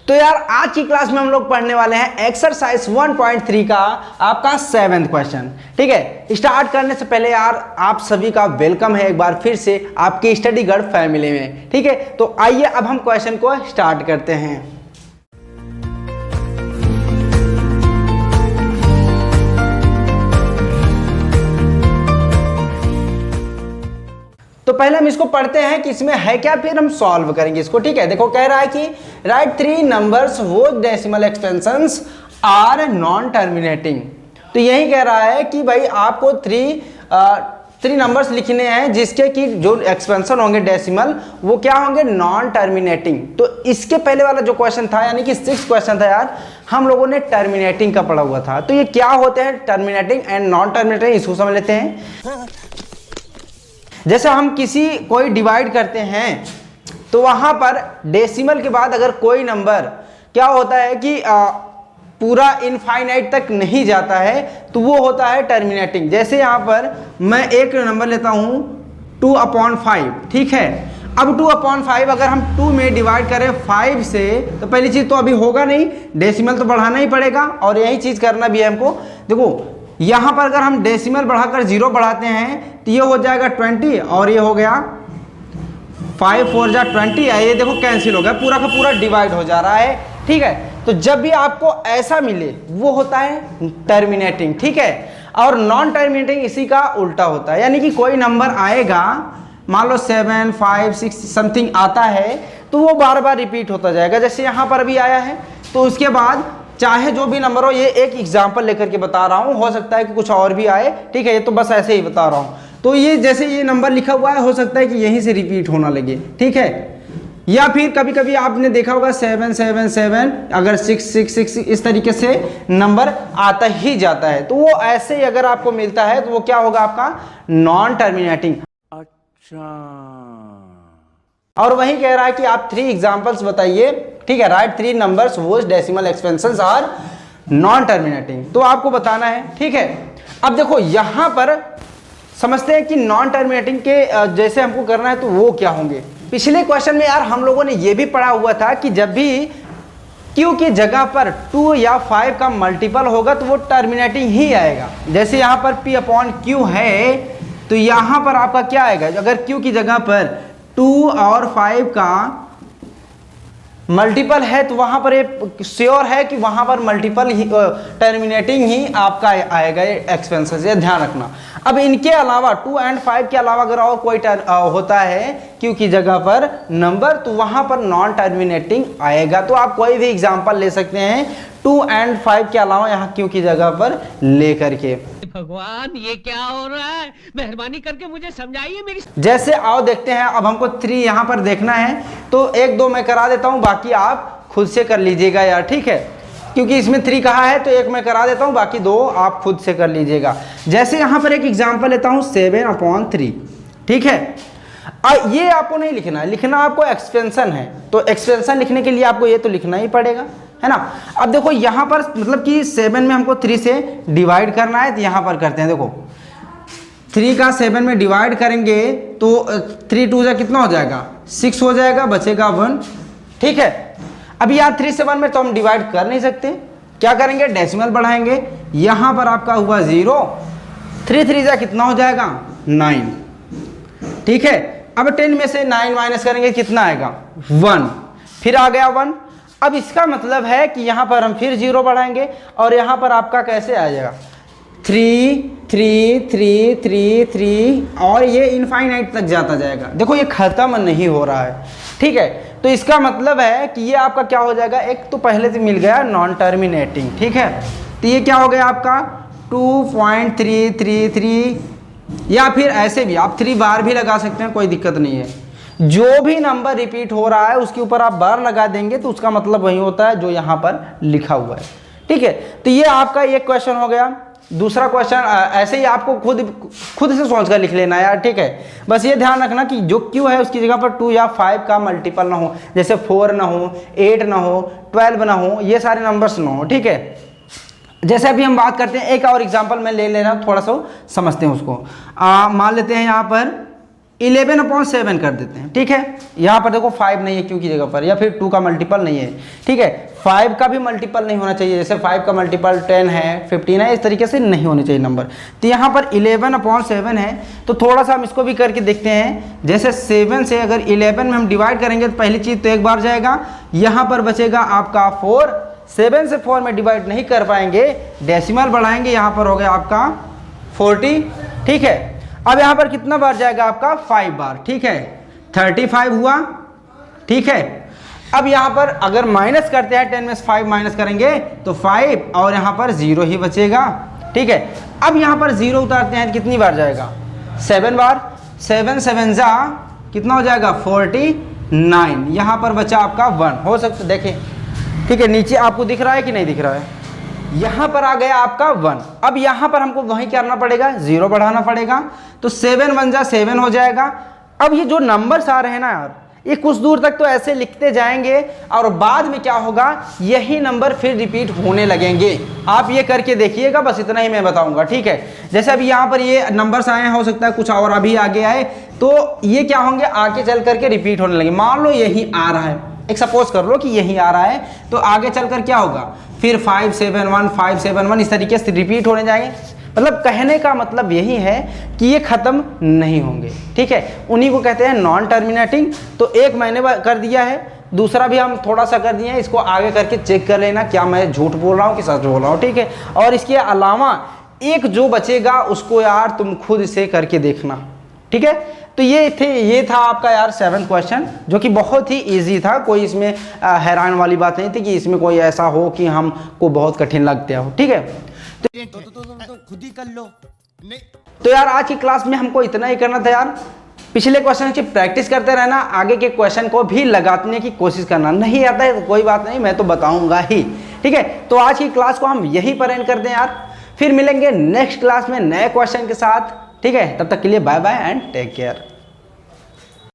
तो यार आज की क्लास में हम लोग पढ़ने वाले हैं एक्सरसाइज 1.3 का आपका 7th क्वेश्चन। ठीक है, स्टार्ट करने से पहले यार आप सभी का वेलकम है एक बार फिर से आपकी स्टडी गर्ल फैमिली में। ठीक है, तो आइए अब हम क्वेश्चन को स्टार्ट करते हैं। तो पहले हम इसको पढ़ते हैं कि इसमें है क्या, फिर हम सॉल्व करेंगे इसको। ठीक है, देखो कह रहा है कि राइट 3 नंबर्स वो decimal expansions are non terminating. तो यही कह रहा है कि भाई आपको थ्री नंबर्स लिखने हैं जिसके कि जो एक्सपेंशन होंगे डेसिमल वो क्या होंगे, नॉन टर्मिनेटिंग। तो इसके पहले वाला जो क्वेश्चन था यानी कि 6th क्वेश्चन था यार, हम लोगों ने टर्मिनेटिंग का पढ़ा हुआ था। तो ये क्या होते हैं टर्मिनेटिंग एंड नॉन टर्मिनेटिंग, इसको समझ लेते हैं। जैसे हम कोई डिवाइड करते हैं तो वहां पर डेसिमल के बाद अगर कोई नंबर क्या होता है कि पूरा इनफाइनाइट तक नहीं जाता है तो वो होता है टर्मिनेटिंग। जैसे यहाँ पर मैं एक नंबर लेता हूँ 2/5। ठीक है, अब 2/5 अगर हम 2 में डिवाइड करें 5 से तो पहली चीज़ तो अभी होगा नहीं, डेसिमल तो बढ़ाना ही पड़ेगा और यही चीज़ करना भी है हमको। देखो यहाँ पर अगर हम डेसिमल बढ़ाकर 0 बढ़ाते हैं तो ये हो जाएगा 20 और ये हो गया 5 4 जा 20। ये देखो कैंसिल हो गया, पूरा का पूरा डिवाइड हो जा रहा है। ठीक है, तो जब भी आपको ऐसा मिले वो होता है टर्मिनेटिंग। ठीक है, और नॉन टर्मिनेटिंग इसी का उल्टा होता है, यानी कि कोई नंबर आएगा मान लो 7 5 6 समथिंग आता है तो वो बार बार रिपीट होता जाएगा। जैसे यहाँ पर अभी आया है तो उसके बाद चाहे जो भी नंबर हो, ये एक एग्जाम्पल लेकर के बता रहा हूँ, हो सकता है कि कुछ और भी आए। ठीक है, ये तो बस ऐसे ही बता रहा हूँ। तो ये जैसे ये नंबर लिखा हुआ है हो सकता है कि यहीं से रिपीट होना लगे। ठीक है, या फिर कभी कभी आपने देखा होगा 7 7 7 अगर 6 6 6 इस तरीके से नंबर आता ही जाता है तो वो ऐसे ही अगर आपको मिलता है तो वो क्या होगा आपका नॉन टर्मिनेटिंग। अच्छा, और वही कह रहा है कि आप 3 एग्जाम्पल्स बताइए। ठीक है, राइट 3 नंबर्स वो decimal expansions are non terminating, तो आपको बताना है। ठीक है, अब देखो यहां पर समझते हैं कि नॉन टर्मिनेटिंग के जैसे हमको करना है तो वो क्या होंगे। पिछले क्वेश्चन में यार हम लोगों ने ये भी पढ़ा हुआ था कि जब भी Q की जगह पर 2 या 5 का मल्टीपल होगा तो वो टर्मिनेटिंग ही आएगा। जैसे यहाँ पर P/Q है तो यहाँ पर आपका क्या आएगा, अगर Q की जगह पर 2 और 5 का मल्टीपल है तो वहां पर एक श्योर है कि वहां पर मल्टीपल ही टर्मिनेटिंग ही आपका आएगा ये एक्सपेंसेस, ये ध्यान रखना। अब इनके अलावा 2 और 5 के अलावा अगर और कोई होता है Q की जगह पर नंबर तो वहां पर नॉन टर्मिनेटिंग आएगा। तो आप कोई भी एग्जांपल ले सकते हैं 2 और 5 के अलावा यहाँ Q की जगह पर ले करके। भगवान ये क्या हो रहा है, मेहरबानी करके मुझे समझाइए मेरी। जैसे आओ देखते हैं, अब हमको 3 यहाँ पर देखना है तो 1 2 मैं करा देता हूँ, बाकी आप खुद से कर लीजिएगा यार। ठीक है, क्योंकि इसमें 3 कहा है तो 1 मैं करा देता हूँ, बाकी 2 आप खुद से कर लीजिएगा। जैसे यहाँ पर एक एग्जाम्पल लेता हूँ 7/3। ठीक है, ये आपको नहीं लिखना है, लिखना आपको एक्सपेंशन है। तो एक्सपेंशन लिखने के लिए आपको ये तो लिखना ही पड़ेगा, है ना। अब देखो यहाँ पर मतलब कि 7 में हमको 3 से डिवाइड करना है तो यहाँ पर करते हैं। देखो 3 का 7 में डिवाइड करेंगे तो 3 2 जा कितना हो जाएगा 6 हो जाएगा, बचेगा 1। ठीक है, अब यहाँ 3 से 1 में तो हम डिवाइड कर नहीं सकते, क्या करेंगे डेसिमल बढ़ाएंगे। यहाँ पर आपका हुआ 0, 3 3 जा कितना हो जाएगा 9। ठीक है, अब 10 में से 9 माइनस करेंगे कितना आएगा 1, फिर आ गया 1। अब इसका मतलब है कि यहाँ पर हम फिर 0 बढ़ाएंगे और यहाँ पर आपका कैसे आ जाएगा 3 3 3 3 3 और ये इनफाइनाइट तक जाता जाएगा। देखो ये खत्म नहीं हो रहा है। ठीक है, तो इसका मतलब है कि ये आपका क्या हो जाएगा, एक तो पहले से मिल गया नॉन टर्मिनेटिंग। ठीक है, तो ये क्या हो गया आपका 2.333 या फिर ऐसे भी आप 3 बार भी लगा सकते हैं, कोई दिक्कत नहीं है। जो भी नंबर रिपीट हो रहा है उसके ऊपर आप बार लगा देंगे तो उसका मतलब वही होता है जो यहाँ पर लिखा हुआ है। ठीक है, तो ये आपका एक क्वेश्चन हो गया। दूसरा क्वेश्चन ऐसे ही आपको खुद से सोच कर लिख लेना है यार। ठीक है, बस ये ध्यान रखना कि जो Q है उसकी जगह पर 2 या 5 का मल्टीपल ना हो, जैसे 4 ना हो, 8 ना हो, 12 ना हो, ये सारे नंबर्स ना हो। ठीक है, जैसे अभी हम बात करते हैं एक और एग्जांपल मैं ले लेना, थोड़ा सा समझते हैं उसको। मान लेते हैं यहाँ पर 11/7 कर देते हैं, ठीक है। यहाँ पर देखो 5 नहीं है क्यों की जगह पर, या फिर 2 का मल्टीपल नहीं है, ठीक है। 5 का भी मल्टीपल नहीं होना चाहिए, जैसे 5 का मल्टीपल 10 है, 15 है, इस तरीके से नहीं होने चाहिए नंबर। तो यहाँ पर 11/7 है, तो थोड़ा सा हम इसको भी करके देखते हैं। जैसे 7 से अगर 11 में हम डिवाइड करेंगे तो पहली चीज़ तो एक बार जाएगा, यहाँ पर बचेगा आपका 4। 7 से 4 में डिवाइड नहीं कर पाएंगे, डेसिमल बढ़ाएंगे, यहाँ पर हो गया आपका 40, ठीक है। अब यहाँ पर कितना बार जाएगा आपका 5 बार, ठीक है, 35 हुआ, ठीक है। अब यहाँ पर अगर माइनस करते हैं 10 में से 5 माइनस करेंगे तो 5 और यहाँ पर 0 ही बचेगा, ठीक है। अब यहाँ पर 0 उतारते हैं तो कितनी बार जाएगा 7 बार। 7 7 जा कितना हो जाएगा 49, यहाँ पर बचा आपका 1, हो सकता देखें, ठीक है। नीचे आपको दिख रहा है कि नहीं दिख रहा है, यहाँ पर आ गया आपका 1। अब यहाँ पर हमको वही करना पड़ेगा, 0 बढ़ाना पड़ेगा, तो 7 1 जा 7 हो जाएगा। अब ये जो नंबर्स आ रहे हैं ना यार, ये कुछ दूर तक तो ऐसे लिखते जाएंगे और बाद में क्या होगा, यही नंबर फिर रिपीट होने लगेंगे। आप ये करके देखिएगा, बस इतना ही मैं बताऊंगा, ठीक है। जैसे अभी यहाँ पर ये नंबर्स आए हैं, हो सकता है कुछ और अभी आगे आए, तो ये क्या होंगे आगे चल करके रिपीट होने लगे। मान लो यही आ रहा है, एक सपोज कर लो कि यही आ रहा है, तो आगे चलकर क्या होगा, फिर 5 7 1 5 7 1 इस तरीके से रिपीट होने जाएंगे। मतलब कहने का मतलब यही है कि ये ख़त्म नहीं होंगे, ठीक है। उन्हीं को कहते हैं नॉन टर्मिनेटिंग। तो एक मैंने कर दिया है, दूसरा भी हम थोड़ा सा कर दिए हैं, इसको आगे करके चेक कर लेना क्या मैं झूठ बोल रहा हूँ कि सच बोल रहा हूँ, ठीक है। और इसके अलावा एक जो बचेगा उसको यार तुम खुद से करके देखना, ठीक है। तो ये था आपका यार 7th क्वेश्चन, जो कि बहुत ही इजी था, कोई इसमें हैरान वाली बात नहीं थी कि इसमें कोई ऐसा हो कि हमको बहुत कठिन लगता हो, ठीक है। तो खुद ही कर लो। नहीं तो यार आज की क्लास में हमको इतना ही करना था यार। पिछले क्वेश्चन की प्रैक्टिस करते रहना, आगे के क्वेश्चन को भी लगाने की कोशिश करना। नहीं आता है तो कोई बात नहीं, मैं तो बताऊंगा ही, ठीक है। तो आज की क्लास को हम यही पर एंड करते हैं यार, फिर मिलेंगे नेक्स्ट क्लास में नए क्वेश्चन के साथ, ठीक है। तब तक के लिए bye bye and take care.